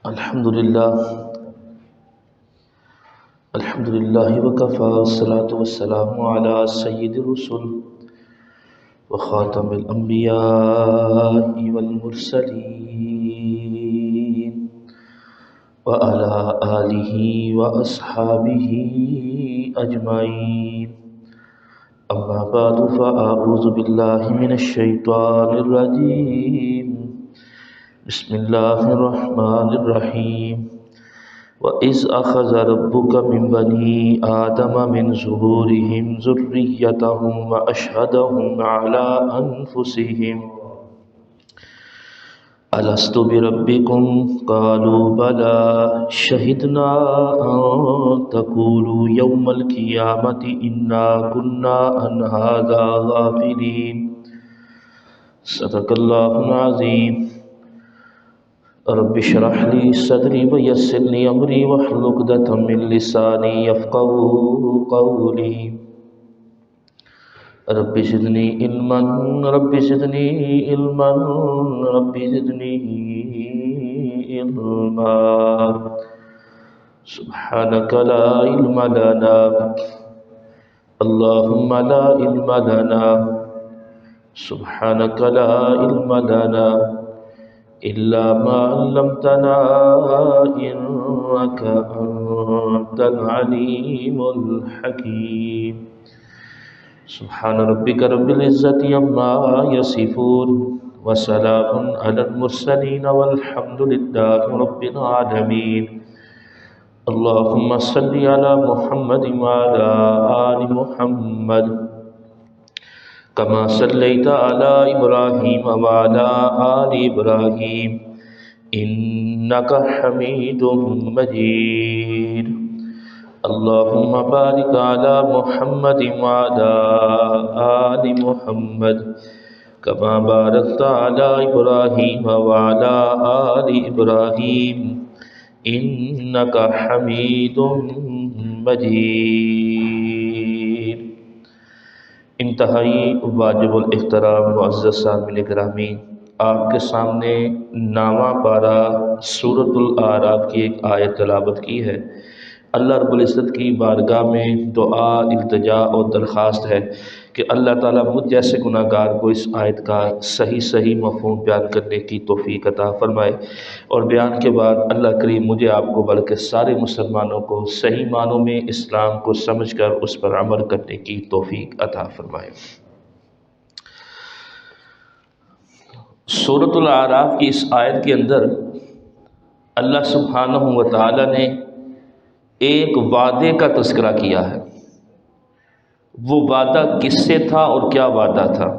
الحمد للہ وکفى والصلاة والسلام على سید الرسل وخاتم الانبیاء والمرسلین وعلى آلہ واصحابہ اجمعین اما بعد فاعوذ باللہ من الشیطان الرجیم بسم اللہ الرحمن الرحیم وَإِذْ أَخَذَ رَبُّكَ مِنْ بَنِي آدَمَ مِنْ ظُهُورِهِمْ ذُرِّيَّتَهُمْ وَأَشْهَدَهُمْ عَلَىٰ أَنفُسِهِمْ أَلَسْتُ بِرَبِّكُمْ قَالُوا بَلَىٰ شَهِدْنَا أَن تَقُولُوا يَوْمَ الْقِيَامَةِ إِنَّا كُنَّا عَنْ هَٰذَا غَافِلِينَ صدق اللہ العظیم رب اشرح لي صدري ويسر لي امري واحلل عقدة من لساني يفقهوا قولي رب زدني علما رب زدني علما رب زدني علما سبحانك لا علم لنا اللهم لا علم لنا سبحانك لا علم لنا إلا ما علمتنا إنك أنت العليم الحكيم سبحان ربك رب العزة عما يصفون وسلام على المرسلين والحمد لله رب العالمين اللهم صل على محمد وعلى آل محمد كما صليت على إبراهيم وعلى آل إبراهيم إنك حميد مجيد اللهم بارك على محمد وعلى آل محمد كما باركت على إبراهيم وعلى آل إبراهيم إنك حميد مجيد انتہائی واجب الاحترام معزز سامعین گرامی، آپ کے سامنے نامہ پارہ سورۃ الاعراف کی ایک آیت تلاوت کی ہے۔ اللہ رب العزت کی بارگاہ میں دعا، التجا اور درخواست ہے کہ اللہ تعالیٰ مجھ جیسے گناہ گار کو اس آیت کا صحیح مفہوم بیان کرنے کی توفیق عطا فرمائے، اور بیان کے بعد اللہ کریم مجھے آپ کو بلکہ سارے مسلمانوں کو صحیح معنوں میں اسلام کو سمجھ کر اس پر عمل کرنے کی توفیق عطا فرمائے۔ سورۃ الاعراف کی اس آیت کے اندر اللہ سبحانہ و تعالیٰ نے ایک وعدے کا تذکرہ کیا ہے۔ وہ وعدہ کس سے تھا اور کیا وعدہ تھا؟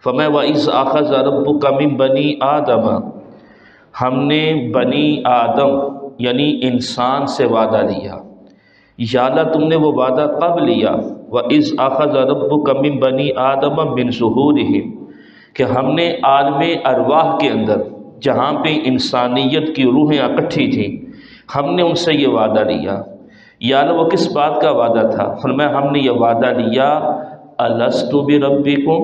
فرمایا وَإِذْ أَخَذَ رَبُّكَ مِنْ بَنِي آدَمَ، ہم نے بنی آدم یعنی انسان سے وعدہ لیا۔ یا اللہ تم نے وہ وعدہ کب لیا؟ وَإِذْ أَخَذَ رَبُّكَ مِنْ بَنِي آدَمَ مِنْ ظُهُورِهِمْ، کہ ہم نے عالم ارواح کے اندر جہاں پہ انسانیت کی روحیں اکٹھی تھیں، ہم نے ان سے یہ وعدہ لیا۔ یا اللہ وہ کس بات کا وعدہ تھا؟ فرمایا ہم نے یہ وعدہ لیا الستُ بربکم،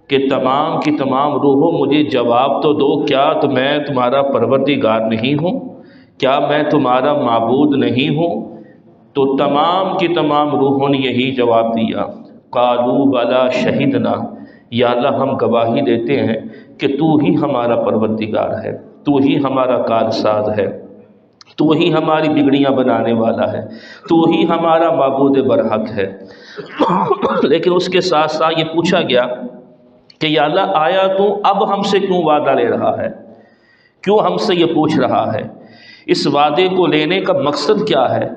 کہ تمام کی تمام روحوں مجھے جواب تو دو، کیا تو میں تمہارا پروردگار نہیں ہوں؟ کیا میں تمہارا معبود نہیں ہوں؟ تو تمام کی تمام روحوں نے یہی جواب دیا، قالوا بلا شہدنا، یا اللہ ہم گواہی دیتے ہیں کہ تو ہی ہمارا پروردگار ہے، تو ہی ہمارا کارساز ہے، تو ہی ہماری بگڑیاں بنانے والا ہے، تو ہی ہمارا معبود برحق ہے۔ لیکن اس کے ساتھ ساتھ یہ پوچھا گیا کہ یا اللہ آیا تو اب ہم سے کیوں وعدہ لے رہا ہے؟ کیوں ہم سے یہ پوچھ رہا ہے؟ اس وعدے کو لینے کا مقصد کیا ہے؟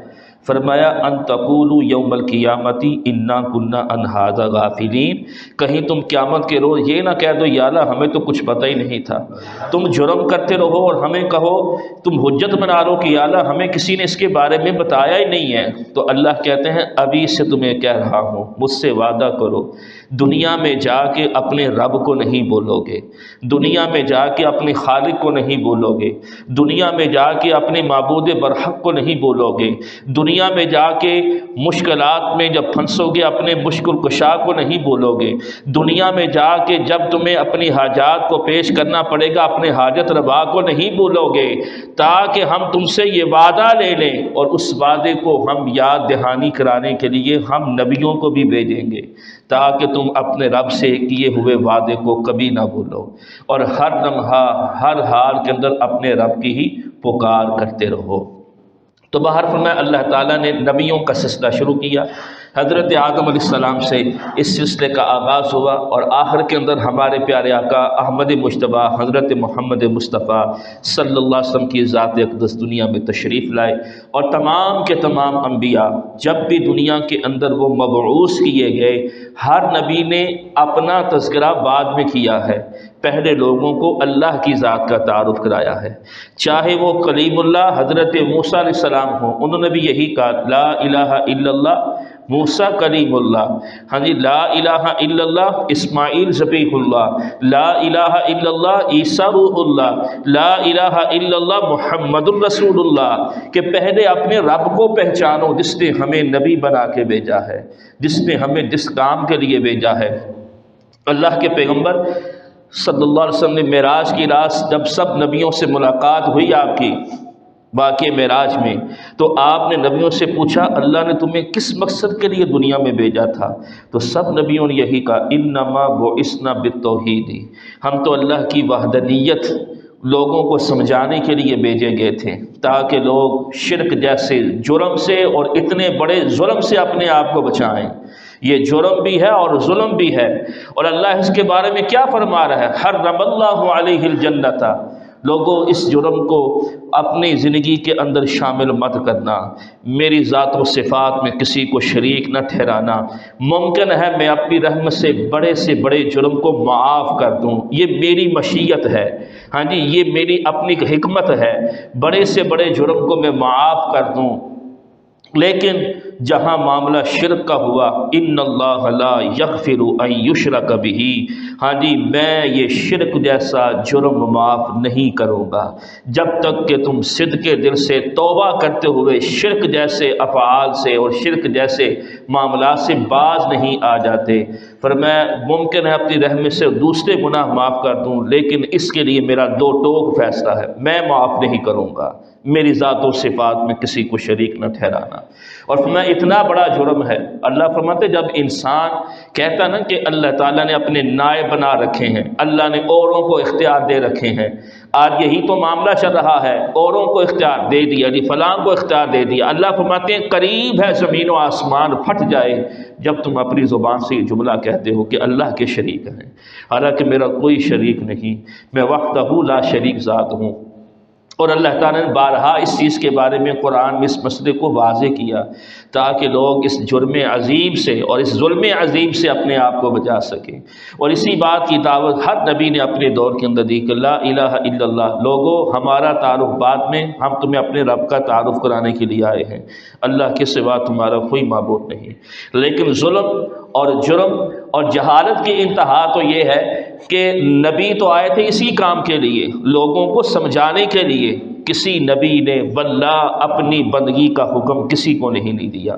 فرمایا ان تقولوا یوم القیامت انا کنا عن ھذا غافلین، کہیں تم قیامت کے روز یہ نہ کہہ دو یا اللہ ہمیں تو کچھ پتہ ہی نہیں تھا، تم جرم کرتے رہو اور ہمیں کہو، تم حجت بنا لو کہ یا اللہ ہمیں کسی نے اس کے بارے میں بتایا ہی نہیں ہے۔ تو اللہ کہتے ہیں ابھی سے تمہیں کہہ رہا ہوں، مجھ سے وعدہ کرو، دنیا میں جا کے اپنے رب کو نہیں بولو گے، دنیا میں جا کے اپنے خالق کو نہیں بولو گے، دنیا میں جا کے اپنے معبود برحق کو نہیں بولو گے، دنیا میں جا کے مشکلات میں جب پھنسو گے اپنے مشکل کشا کو نہیں بولو گے، دنیا میں جا کے جب تمہیں اپنی حاجات کو پیش کرنا پڑے گا اپنے حاجت روا کو نہیں بولو گے، تاکہ ہم تم سے یہ وعدہ لے لیں اور اس وعدے کو ہم یاد دہانی کرانے کے لیے ہم نبیوں کو بھی بھیجیں گے، تاکہ تم اپنے رب سے کیے ہوئے وعدے کو کبھی نہ بھولو اور ہر لمحہ ہر حال کے اندر اپنے رب کی ہی پکار کرتے رہو۔ تو باہر فرمایا اللہ تعالیٰ نے نبیوں کا سلسلہ شروع کیا، حضرت آدم علیہ السلام سے اس سلسلے کا آغاز ہوا اور آخر کے اندر ہمارے پیارے آقا احمد مجتبیٰ حضرت محمد مصطفیٰ صلی اللہ علیہ وسلم کی ذات اقدس دنیا میں تشریف لائے، اور تمام کے تمام انبیاء جب بھی دنیا کے اندر وہ مبعوث کیے گئے، ہر نبی نے اپنا تذکرہ بعد میں کیا ہے، پہلے لوگوں کو اللہ کی ذات کا تعارف کرایا ہے، چاہے وہ کلیم اللہ حضرت موسیٰ علیہ السلام ہوں، انہوں نے بھی یہی کہا لا الہ الا اللہ موسیٰ کلیم اللہ، ہاں جی لا الہ الا اللہ اسماعیل ذبیح اللہ، لا الہ الا اللہ عیسیٰ روح اللہ، لا الہ الا اللہ محمد الرسول اللہ، کہ پہلے اپنے رب کو پہچانو جس نے ہمیں نبی بنا کے بھیجا ہے، جس نے ہمیں جس کام کے لیے بھیجا ہے۔ اللہ کے پیغمبر صلی اللہ علیہ وسلم نے معراج کی رات جب سب نبیوں سے ملاقات ہوئی آپ کی واقعہ معراج میں، تو آپ نے نبیوں سے پوچھا اللہ نے تمہیں کس مقصد کے لیے دنیا میں بھیجا تھا؟ تو سب نبیوں نے یہی کہا انما بعثنا بالتوحید، ہم تو اللہ کی وحدانیت لوگوں کو سمجھانے کے لیے بھیجے گئے تھے، تاکہ لوگ شرک جیسے جرم سے اور اتنے بڑے ظلم سے اپنے آپ کو بچائیں۔ یہ جرم بھی ہے اور ظلم بھی ہے، اور اللہ اس کے بارے میں کیا فرما رہا ہے؟ حرم اللہ علیہ الجنت، لوگوں اس جرم کو اپنی زندگی کے اندر شامل مت کرنا، میری ذات و صفات میں کسی کو شریک نہ ٹھہرانا، ممکن ہے میں اپنی رحمت سے بڑے جرم کو معاف کر دوں، یہ میری مشیت ہے، ہاں جی یہ میری اپنی حکمت ہے، بڑے سے بڑے جرم کو میں معاف کر دوں، لیکن جہاں معاملہ شرک کا ہوا ان اللہ لا یغفر ان یشرک بہ، ہاں جی میں یہ شرک جیسا جرم معاف نہیں کروں گا جب تک کہ تم صدق دل سے توبہ کرتے ہوئے شرک جیسے افعال سے اور شرک جیسے معاملات سے باز نہیں آ جاتے۔ فرمایا ممکن ہے اپنی رحمت سے دوسرے گناہ معاف کر دوں، لیکن اس کے لیے میرا دو ٹوک فیصلہ ہے، میں معاف نہیں کروں گا میری ذات و صفات میں کسی کو شریک نہ ٹھہرانا۔ اور فرمایا اتنا بڑا جرم ہے، اللہ فرماتے جب انسان کہتا نا کہ اللہ تعالیٰ نے اپنے نائب بنا رکھے ہیں، اللہ نے اوروں کو اختیار دے رکھے ہیں، آج یہی تو معاملہ چل رہا ہے، اوروں کو اختیار دے دیا، جی فلاں کو اختیار دے دیا، اللہ فرماتے ہیں قریب ہے زمین و آسمان پھٹ جائے جب تم اپنی زبان سے یہ جملہ کہتے ہو کہ اللہ کے شریک ہیں، حالانکہ میرا کوئی شریک نہیں، میں وحدہ لا شریک ذات ہوں۔ اور اللہ تعالیٰ نے بارہا اس چیز کے بارے میں قرآن میں اس مسئلے کو واضح کیا تاکہ لوگ اس جرم عظیم سے اور اس ظلم عظیم سے اپنے آپ کو بچا سکیں، اور اسی بات کی دعوت ہر نبی نے اپنے دور کے اندر دی کہ لا الہ الا اللہ، لوگوں ہمارا تعارف بعد میں، ہم تمہیں اپنے رب کا تعارف کرانے کے لیے آئے ہیں، اللہ کے سوا تمہارا کوئی معبود نہیں۔ لیکن ظلم اور جرم اور جہالت کی انتہا تو یہ ہے کہ نبی تو آئے تھے اسی کام کے لیے، لوگوں کو سمجھانے کے لیے، کسی نبی نے واللہ اپنی بندگی کا حکم کسی کو نہیں دیا،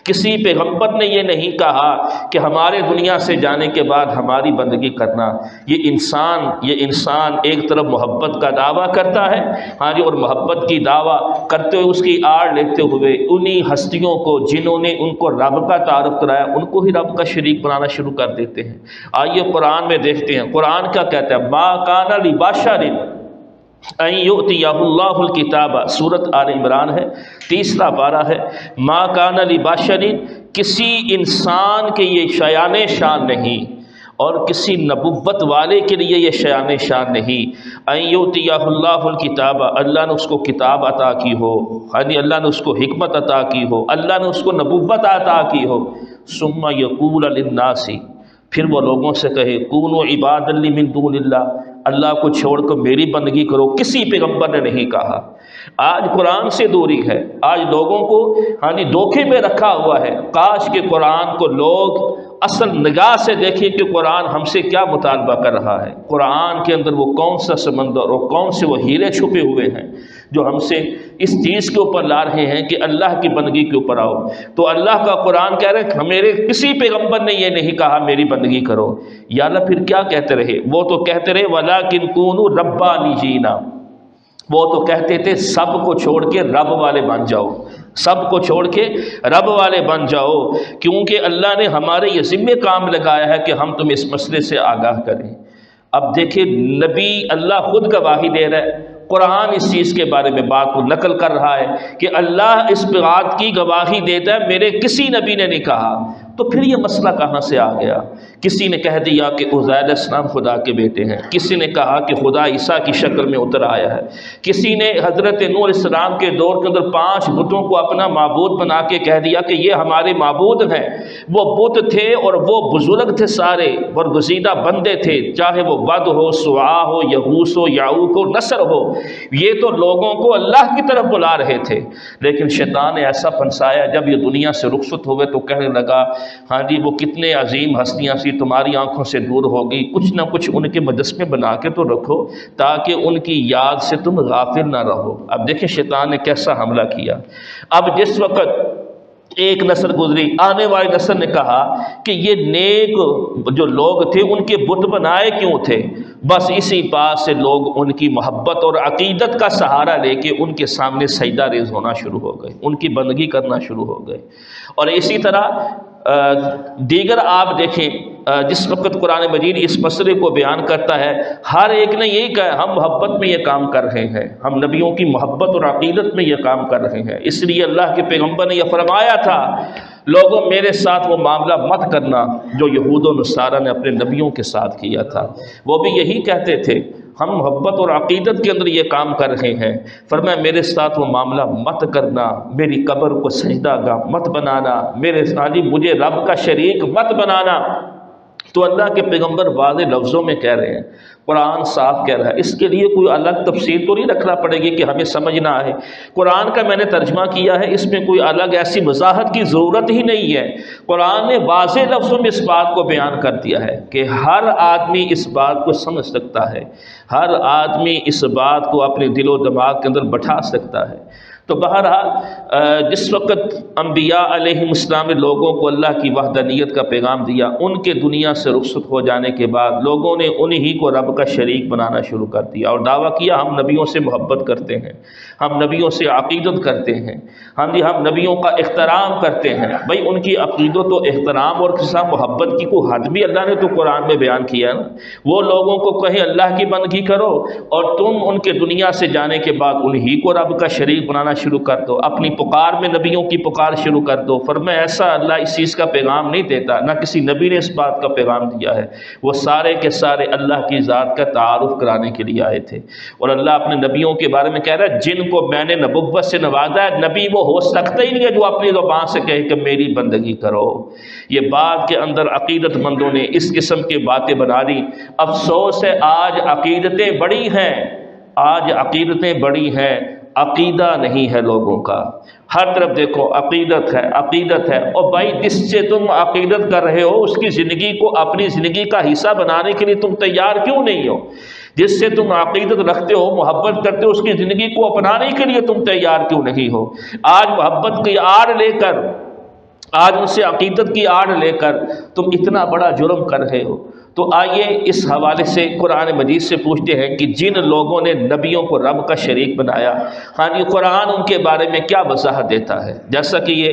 کسی پیغمبر نے یہ نہیں کہا کہ ہمارے دنیا سے جانے کے بعد ہماری بندگی کرنا۔ یہ انسان ایک طرف محبت کا دعویٰ کرتا ہے، ہاں جی، اور محبت کی دعویٰ کرتے ہوئے اس کی آڑ لیتے ہوئے انہی ہستیوں کو جنہوں نے ان کو رب کا تعارف کرایا ان کو ہی رب کا شریک بنانا شروع کر دیتے ہیں۔ آئیے قرآن میں دیکھتے ہیں قرآن کیا کہتا ہے، ما کان لبشر ان یؤتیہ اللہ الکتاب، سورۃ آل عمران ہے، 3 پارہ ہے، ما کان لبشر، کسی انسان کے یہ شایان شان نہیں اور کسی نبوت والے کے لیے یہ شایان شان نہیں، ان یؤتیہ اللہ الکتاب، اللہ نے اس کو کتاب عطا کی ہو، یعنی اللہ نے اس کو حکمت عطا کی ہو، اللہ نے اس کو نبوت عطا کی ہو، ثم یقول للناس، پھر وہ لوگوں سے کہے کونوا عبادا لی من دون اللہ، اللہ کو چھوڑ کر میری بندگی کرو، کسی پیغمبر نے نہیں کہا۔ آج قرآن سے دوری ہے، آج لوگوں کو دھوکے میں رکھا ہوا ہے، کاش کہ قرآن کو لوگ اصل نگاہ سے دیکھیں کہ قرآن ہم سے کیا مطالبہ کر رہا ہے۔ قرآن کے اندر وہ کون سا سمندر اور کون سے وہ ہیرے چھپے ہوئے ہیں جو ہم سے اس چیز کے اوپر لا رہے ہیں کہ اللہ کی بندگی کے اوپر آؤ۔ تو اللہ کا قرآن کہہ رہے ہیں میرے کسی پیغمبر نے یہ نہیں کہا میری بندگی کرو، یا اللہ پھر کیا کہتے رہے؟ وہ تو کہتے رہے وَلَٰكِن كُونُوا رَبَّانِيِّينَ، وہ تو کہتے تھے سب کو چھوڑ کے رب والے بن جاؤ، سب کو چھوڑ کے رب والے بن جاؤ، کیونکہ اللہ نے ہمارے یہ ذمہ کام لگایا ہے کہ ہم تمہیں اس مسئلے سے آگاہ کریں۔ اب دیکھیں نبی اللہ خود گواہی دے رہا ہے، قرآن اس چیز کے بارے میں بات کو نقل کر رہا ہے کہ اللہ اس بات کی گواہی دیتا ہے میرے کسی نبی نے نہیں کہا۔ تو پھر یہ مسئلہ کہاں سے آ گیا؟ کسی نے کہہ دیا کہ عزیر علیہ السلام خدا کے بیٹے ہیں، کسی نے کہا کہ خدا عیسیٰ کی شکل میں اتر آیا ہے، کسی نے حضرت نوح علیہ السلام کے دور کے اندر 5 بتوں کو اپنا معبود بنا کے کہہ دیا کہ یہ ہمارے معبود ہیں۔ وہ بت تھے اور وہ بزرگ تھے، سارے برگزیدہ بندے تھے، چاہے وہ ود ہو، سواع ہو، یغوث ہو، یعوق ہو، نصر ہو، یہ تو لوگوں کو اللہ کی طرف بلا رہے تھے۔ لیکن شیطان نے ایسا پھنسایا، جب یہ دنیا سے رخصت ہوئے تو کہنے لگا ہاں جی وہ کتنے عظیم ہستیاں سی تمہاری آنکھوں سے دور ہوگی، کچھ نہ کچھ ان کے مجسمے بنا کے تو رکھو تاکہ ان کی یاد سے تم غافل نہ رہو۔ اب دیکھیں شیطان نے کیسا حملہ کیا۔ اب جس وقت ایک نسل گزری، آنے والی نسل نے کہا کہ یہ نیک جو لوگ تھے ان کے بت بنائے کیوں تھے؟ بس اسی بات سے لوگ ان کی محبت اور عقیدت کا سہارا لے کے ان کے سامنے سجدہ ریز ہونا شروع ہو گئے، ان کی بندگی کرنا شروع ہو گئے۔ اور اسی طرح دیگر آپ دیکھیں جس وقت قرآن مجید اس مسئلے کو بیان کرتا ہے، ہر ایک نے یہی کہا ہم محبت میں یہ کام کر رہے ہیں، ہم نبیوں کی محبت اور عقیدت میں یہ کام کر رہے ہیں۔ اس لیے اللہ کے پیغمبر نے یہ فرمایا تھا لوگوں میرے ساتھ وہ معاملہ مت کرنا جو یہود و نصارہ نے اپنے نبیوں کے ساتھ کیا تھا۔ وہ بھی یہی کہتے تھے ہم محبت اور عقیدت کے اندر یہ کام کر رہے ہیں، فرمایا میرے ساتھ وہ معاملہ مت کرنا، میری قبر کو سجدہ گاہ مت بنانا، میرے ساتھ مجھے رب کا شریک مت بنانا۔ تو اللہ کے پیغمبر واضح لفظوں میں کہہ رہے ہیں، قرآن صاف کہہ رہا ہے، اس کے لیے کوئی الگ تفسیر تو نہیں رکھنا پڑے گی کہ ہمیں سمجھ نہ آئے۔ قرآن کا میں نے ترجمہ کیا ہے، اس میں کوئی الگ ایسی وضاحت کی ضرورت ہی نہیں ہے۔ قرآن نے واضح لفظوں میں اس بات کو بیان کر دیا ہے کہ ہر آدمی اس بات کو سمجھ سکتا ہے، ہر آدمی اس بات کو اپنے دل و دماغ کے اندر بٹھا سکتا ہے۔ تو بہرحال جس وقت انبیاء علیہ السلام نے لوگوں کو اللہ کی وحدانیت کا پیغام دیا، ان کے دنیا سے رخصت ہو جانے کے بعد لوگوں نے انہی کو رب کا شریک بنانا شروع کر دیا اور دعویٰ کیا ہم نبیوں سے محبت کرتے ہیں، ہم نبیوں سے عقیدت کرتے ہیں، ہم نبیوں کا احترام کرتے ہیں۔ بھائی ان کی عقیدت و احترام اور کسا محبت کی کوئی حد بھی اللہ نے تو قرآن میں بیان کیا نا۔ وہ لوگوں کو کہیں اللہ کی بندگی کرو اور تم ان کے دنیا سے جانے کے بعد انہی کو رب کا شریک بنانا شروع کر دو، اپنی پکار میں نبیوں کی پکار شروع کر دو۔ فرمایا ایسا اللہ اس چیز کا پیغام نہیں دیتا، نہ کسی نبی نے اس بات کا پیغام دیا ہے۔ وہ سارے کے سارے اللہ کی ذات کا تعارف کرانے کے لیے آئے تھے، اور اللہ اپنے نبیوں کے بارے میں کہہ رہا ہے جن کو میں نے نبوت سے نوازا ہے، نبی وہ ہو سکتا ہی نہیں ہے جو اپنی زبان سے کہے کہ میری بندگی کرو۔ یہ بات کے اندر عقیدت مندوں نے اس قسم کی باتیں بنا دی۔ افسوس ہے آج عقیدتیں بڑی ہیں، آج عقیدتیں بڑی ہیں، عقیدہ نہیں ہے لوگوں کا۔ ہر طرف دیکھو عقیدت ہے، عقیدت ہے۔ اور بھائی جس سے تم عقیدت کر رہے ہو اس کی زندگی کو اپنی زندگی کا حصہ بنانے کے لیے تم تیار کیوں نہیں ہو؟ جس سے تم عقیدت رکھتے ہو، محبت کرتے ہو، اس کی زندگی کو اپنانے کے لیے تم تیار کیوں نہیں ہو؟ آج محبت کی آڑ لے کر، آج ان سے عقیدت کی آڑ لے کر تم اتنا بڑا جرم کر رہے ہو۔ تو آئیے اس حوالے سے قرآن مجید سے پوچھتے ہیں کہ جن لوگوں نے نبیوں کو رب کا شریک بنایا، ہاں یہ قرآن ان کے بارے میں کیا وضاحت دیتا ہے؟ جیسا کہ یہ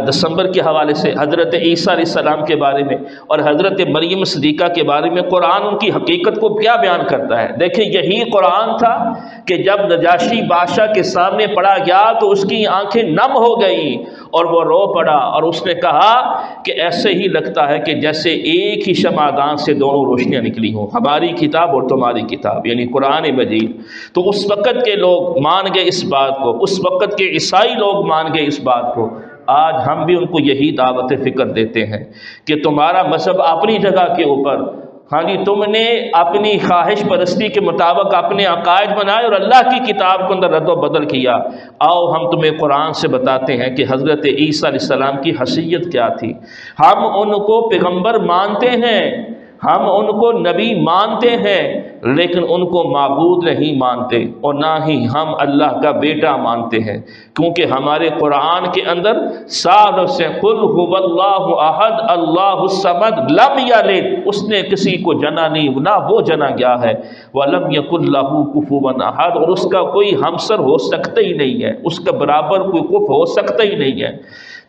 دسمبر کے حوالے سے حضرت عیسیٰ علیہ السلام کے بارے میں اور حضرت مریم صدیقہ کے بارے میں قرآن ان کی حقیقت کو کیا بیان کرتا ہے۔ دیکھیں یہی قرآن تھا کہ جب نجاشی بادشاہ کے سامنے پڑھا گیا تو اس کی آنکھیں نم ہو گئیں اور وہ رو پڑا، اور اس نے کہا کہ ایسے ہی لگتا ہے کہ جیسے ایک ہی شمعدان سے دونوں روشنیاں نکلی ہوں، ہماری کتاب اور تمہاری کتاب یعنی قرآن مجید۔ تو اس وقت کے لوگ مان گئے اس بات کو، اس وقت کے عیسائی لوگ مان گئے اس بات کو۔ آج ہم بھی ان کو یہی دعوت فکر دیتے ہیں کہ تمہارا مذہب اپنی جگہ کے اوپر، ہاں جی، تم نے اپنی خواہش پرستی کے مطابق اپنے عقائد بنائے اور اللہ کی کتاب کو اندر رد و بدل کیا۔ آؤ ہم تمہیں قرآن سے بتاتے ہیں کہ حضرت عیسیٰ علیہ السلام کی حیثیت کیا تھی۔ ہم ان کو پیغمبر مانتے ہیں، ہم ان کو نبی مانتے ہیں، لیکن ان کو معبود نہیں مانتے، اور نہ ہی ہم اللہ کا بیٹا مانتے ہیں، کیونکہ ہمارے قرآن کے اندر صاف سے قل هو اللہ احد اللہ الصمد لم یلد، اس نے کسی کو جنا نہیں، نہ وہ جنا گیا ہے، ولم یکن لہ کفوا احد، اور اس کا کوئی ہمسر ہو سکتا ہی نہیں ہے، اس کا برابر کوئی کفو ہو سکتا ہی نہیں ہے۔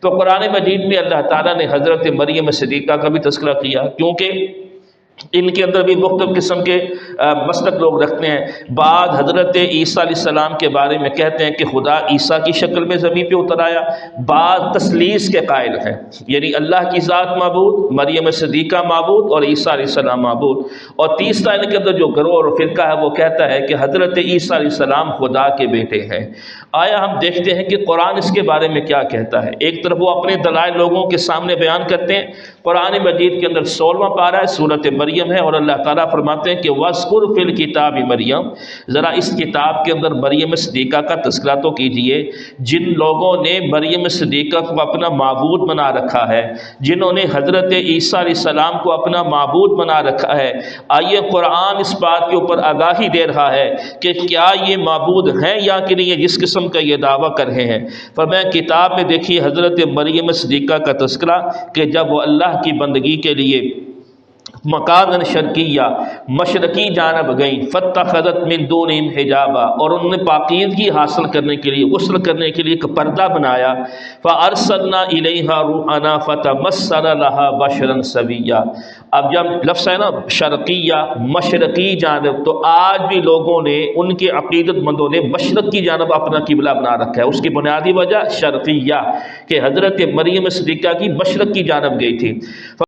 تو قرآن مجید میں اللہ تعالیٰ نے حضرت مریم صدیقہ کا بھی تذکرہ کیا، کیونکہ ان کے اندر بھی مختلف قسم کے مسلک لوگ رکھتے ہیں۔ بعد حضرت عیسیٰ علیہ السلام کے بارے میں کہتے ہیں کہ خدا عیسیٰ کی شکل میں زمین پہ اتر آیا، بعد تثلیث کے قائل ہیں، یعنی اللہ کی ذات معبود، مریم صدیقہ معبود اور عیسیٰ علیہ السلام معبود، اور تیسرا ان کے اندر جو گروہ اور فرقہ ہے وہ کہتا ہے کہ حضرت عیسیٰ علیہ السلام خدا کے بیٹے ہیں۔ آیا ہم دیکھتے ہیں کہ قرآن اس کے بارے میں کیا کہتا ہے۔ ایک طرف وہ اپنے دلائل لوگوں کے سامنے بیان کرتے ہیں، قرآن مجید کے اندر 16واں پارہ ہے، سورۃ مریم ہے، اور اللہ تعالیٰ فرماتے ہیں کہ وَاذْكُرْ فِي الْكِتَابِ مریم، ذرا اس کتاب کے اندر مریم صدیقہ کا تذکرہ تو کیجئے۔ جن لوگوں نے مریم صدیقہ کو اپنا معبود بنا رکھا ہے، جنہوں نے حضرت عیسیٰ علیہ السلام کو اپنا معبود بنا رکھا ہے، آئیے قرآن اس بات کے اوپر آگاہی دے رہا ہے کہ کیا یہ معبود ہیں یا کہ نہیں، جس قسم کا یہ دعویٰ کر رہے ہیں۔ فرمایا کتاب میں دیکھیے حضرت مریم صدیقہ کا تذکرہ کہ جب وہ اللہ کی بندگی کے لیے مکان شرقیہ مشرقی جانب گئیں، فاتخذت من دونہم حجابا، اور انہوں نے پاکیزگی حاصل کرنے کے لیے، غسل کرنے کے لیے ایک پردہ بنایا، فارسلنا الیہا روحنا فتمثل لہا بشرا سویا۔ اب جب لفظ ہے نا شرقیہ مشرقی جانب، تو آج بھی لوگوں نے، ان کے عقیدت مندوں نے مشرق کی جانب اپنا قبلہ بنا رکھا ہے۔ اس کی بنیادی وجہ شرقیہ کہ حضرت مریم صدیقہ کی مشرق کی جانب گئی تھی۔